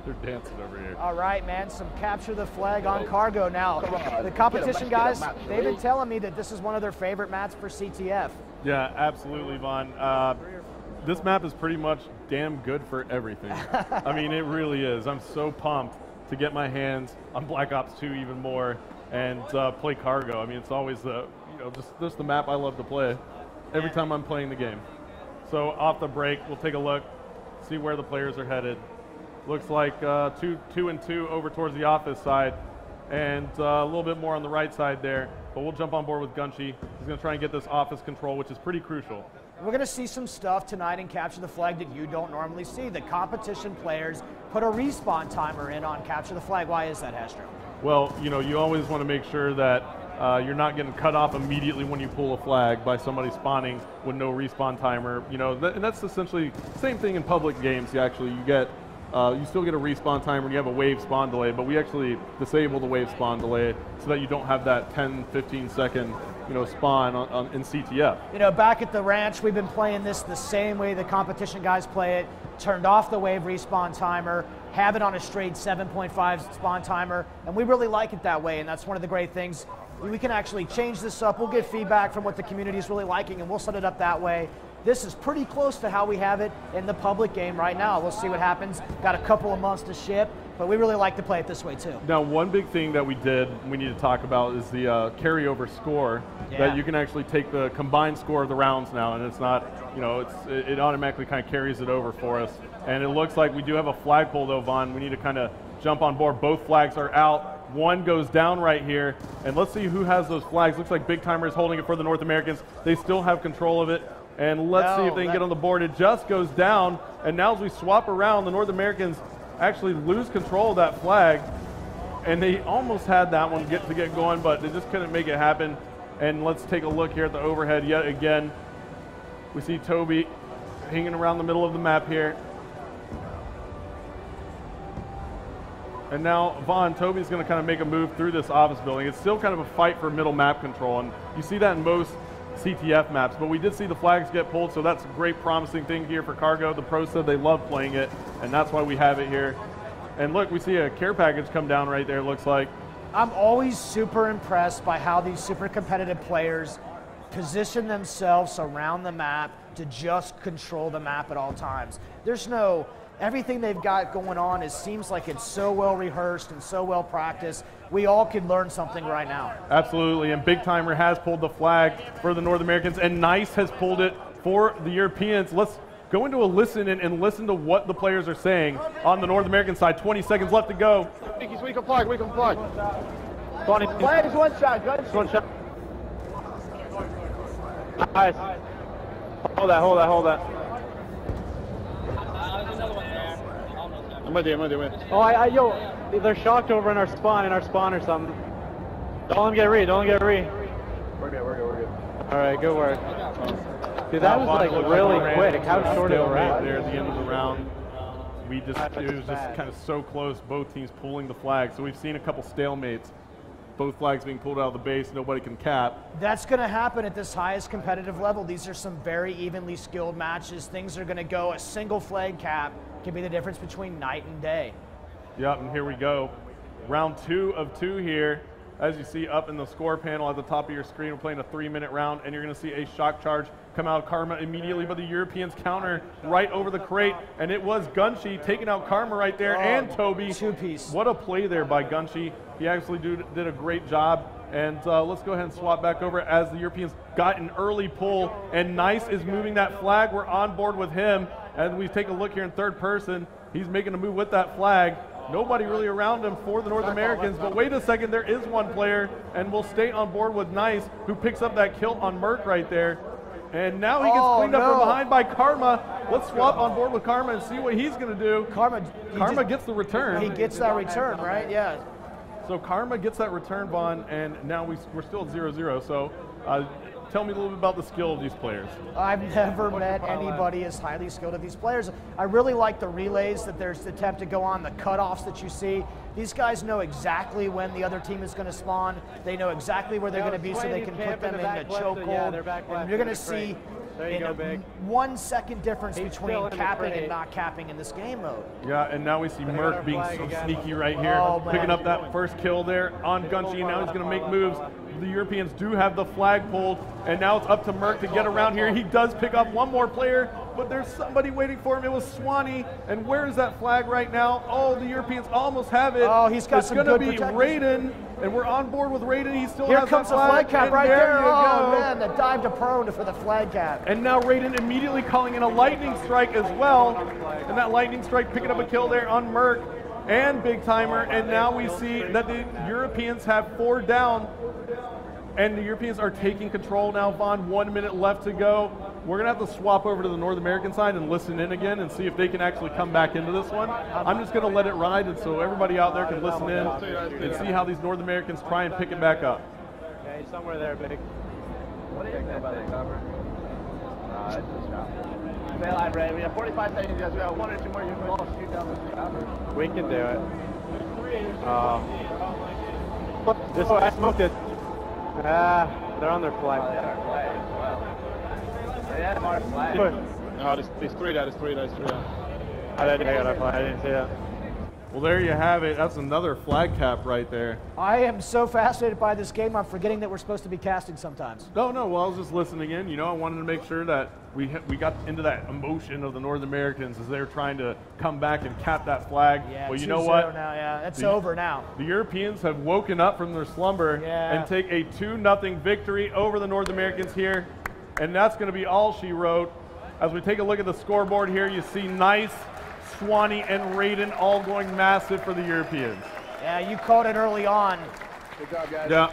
They're dancing over here. All right, man, some capture the flag on Cargo now. The competition guys, they've been telling me that this is one of their favorite maps for CTF. Yeah, absolutely, Vaughn. This map is pretty much damn good for everything. I mean, it really is. I'm so pumped to get my hands on Black Ops 2 even more and play Cargo. I mean, it's always the, just the map I love to play every time I'm playing the game. So off the break, we'll take a look, see where the players are headed. Looks like 2 and 2 over towards the office side, and a little bit more on the right side there. But we'll jump on board with Gunshi. He's going to try and get this office control, which is pretty crucial. We're going to see some stuff tonight in Capture the Flag that you don't normally see. The competition players put a respawn timer in on Capture the Flag. Why is that, Hastro? Well, you always want to make sure that you're not getting cut off immediately when you pull a flag by somebody spawning with no respawn timer. And that's essentially the same thing in public games. You still get a respawn timer and you have a wave spawn delay, but we actually disable the wave spawn delay so that you don't have that 10, 15 second spawn in CTF. Back at the ranch, we've been playing this the same way the competition guys play it. Turned off the wave respawn timer, have it on a straight 7.5 spawn timer, and we really like it that way, and that's one of the great things. We can actually change this up. We'll get feedback from what the community is really liking, and we'll set it up that way. This is pretty close to how we have it in the public game right now. We'll see what happens. Got a couple of months to ship, but we really like to play it this way too. Now, one big thing that we need to talk about is the carryover score. Yeah. That you can actually take the combined score of the rounds now, and it's not, it automatically kind of carries it over for us. And it looks like we do have a flagpole though, Vaughn. We need to kind of jump on board. Both flags are out. One goes down right here, and let's see who has those flags. Looks like Big Timer is holding it for the North Americans. They still have control of it. And let's see if they can get on the board. It just goes down, and now as we swap around, the North Americans actually lose control of that flag, and they almost had that one to get going, but they just couldn't make it happen. And let's take a look here at the overhead yet again. We see Toby hanging around the middle of the map here. And now, Vaughn, Toby's going to kind of make a move through this office building. It's still kind of a fight for middle map control, and you see that in most CTF maps, but we did see the flags get pulled, so that's a great promising thing here for Cargo. The pros said they love playing it, and that's why we have it here. And look, we see a care package come down right there, looks like. I'm always super impressed by how these super competitive players position themselves around the map to just control the map at all times. Everything they've got going on seems like it's so well rehearsed and so well practiced. We all could learn something right now. Absolutely, and Big Timer has pulled the flag for the North Americans, and Nice has pulled it for the Europeans. Let's go into a listen and listen to what the players are saying on the North American side. 20 seconds left to go. We can flag. Flag is one shot, guys. One shot. Nice. Hold that. I'm with you. Oh, yo, they're shocked over in our spawn or something. Don't let them get re. We're good. All right, good work. Dude, that was like really quick. How short of a round. There at the end of the round. It was just kind of so close, both teams pulling the flag. So we've seen a couple stalemates. Both flags being pulled out of the base, nobody can cap. That's going to happen at this highest competitive level. These are some very evenly skilled matches. Things are going to go. A single flag cap can be the difference between night and day. Yep, and here we go. Round 2 of 2 here. As you see up in the score panel at the top of your screen, we're playing a 3-minute round, and you're going to see a shock charge come out of Karma immediately, but the Europeans counter right over the crate, and it was Gunshi taking out Karma right there, and Toby. Two-piece. What a play there by Gunshi. He actually did a great job, and let's go ahead and swap back over as the Europeans got an early pull, and Nice is moving that flag. We're on board with him. As we take a look here in third person, he's making a move with that flag. Nobody really around him for the North Americans, but wait a second, there is one player, and we'll stay on board with Nice, who picks up that kill on Merc right there. And now he gets cleaned up from behind by Karma. Let's swap on board with Karma and see what he's going to do. Karma gets the return. He gets that return, right? Yeah. So Karma gets that return, Vaughn, and now we're still at 0-0. So tell me a little bit about the skill of these players. I've never met anybody as highly skilled as these players. I really like the relays that there's the attempt to go on, the cutoffs that you see. These guys know exactly when the other team is going to spawn. They know exactly where they're going to be, so they can put them in a chokehold. And you're going to see There you in go, a Big. 1 second difference He's between still in the capping and fray. not capping in this game mode. Yeah, and now we see got Merc our being flag so again. sneaky right here, Oh, man. picking up that first kill there on Gunshi. Now he's going to make moves. The Europeans do have the flag pulled, and now it's up to Merc to get around here. He does pick up one more player, but there's somebody waiting for him. It was Swanee, and where is that flag right now? Oh, the Europeans almost have it. Oh, he's got it's some gonna good be protectors. Raiden, and we're on board with Raiden. He still Here has comes that the flag cap and right there. there. You Oh, go. man, the dive to prone for the flag cap. And now Raiden immediately calling in a lightning strike as well. And that lightning strike picking up a kill there on Merc and Big Timer. And now we see that the Europeans have 4 down. And the Europeans are taking control now, Vaughn. 1 minute left to go. We're going to have to swap over to the North American side and listen in again and see if they can actually come back into this one. I'm just going to let it ride, and so everybody out there can listen in and see how these North Americans try and pick it back up. Yeah, he's somewhere there, Big. What is that thing? It's just shot. Fail, I'm ready. We have 45 seconds, guys. We got 1 or 2 more. You can all shoot down the chopper. We can do it. This one, I smoked it. They're on their flag. They are flag as well. They have our flag. No, there's 3 there, there's 3 there, there's 3 there. I got our flag. I didn't see that. Well, there you have it. That's another flag cap right there. I am so fascinated by this game, I'm forgetting that we're supposed to be casting sometimes. No, well, I was just listening in. You know, I wanted to make sure that we got into that emotion of the North Americans as they're trying to come back and cap that flag. Yeah, well, you know 2-0 what? now, yeah, it's The- over now. The Europeans have woken up from their slumber Yeah. and take a 2-0 victory over the North Americans here. And that's going to be all she wrote. As we take a look at the scoreboard here, you see Nice, Swanee, and Raiden all going massive for the Europeans. Yeah, you called it early on. Good job, guys. Yeah.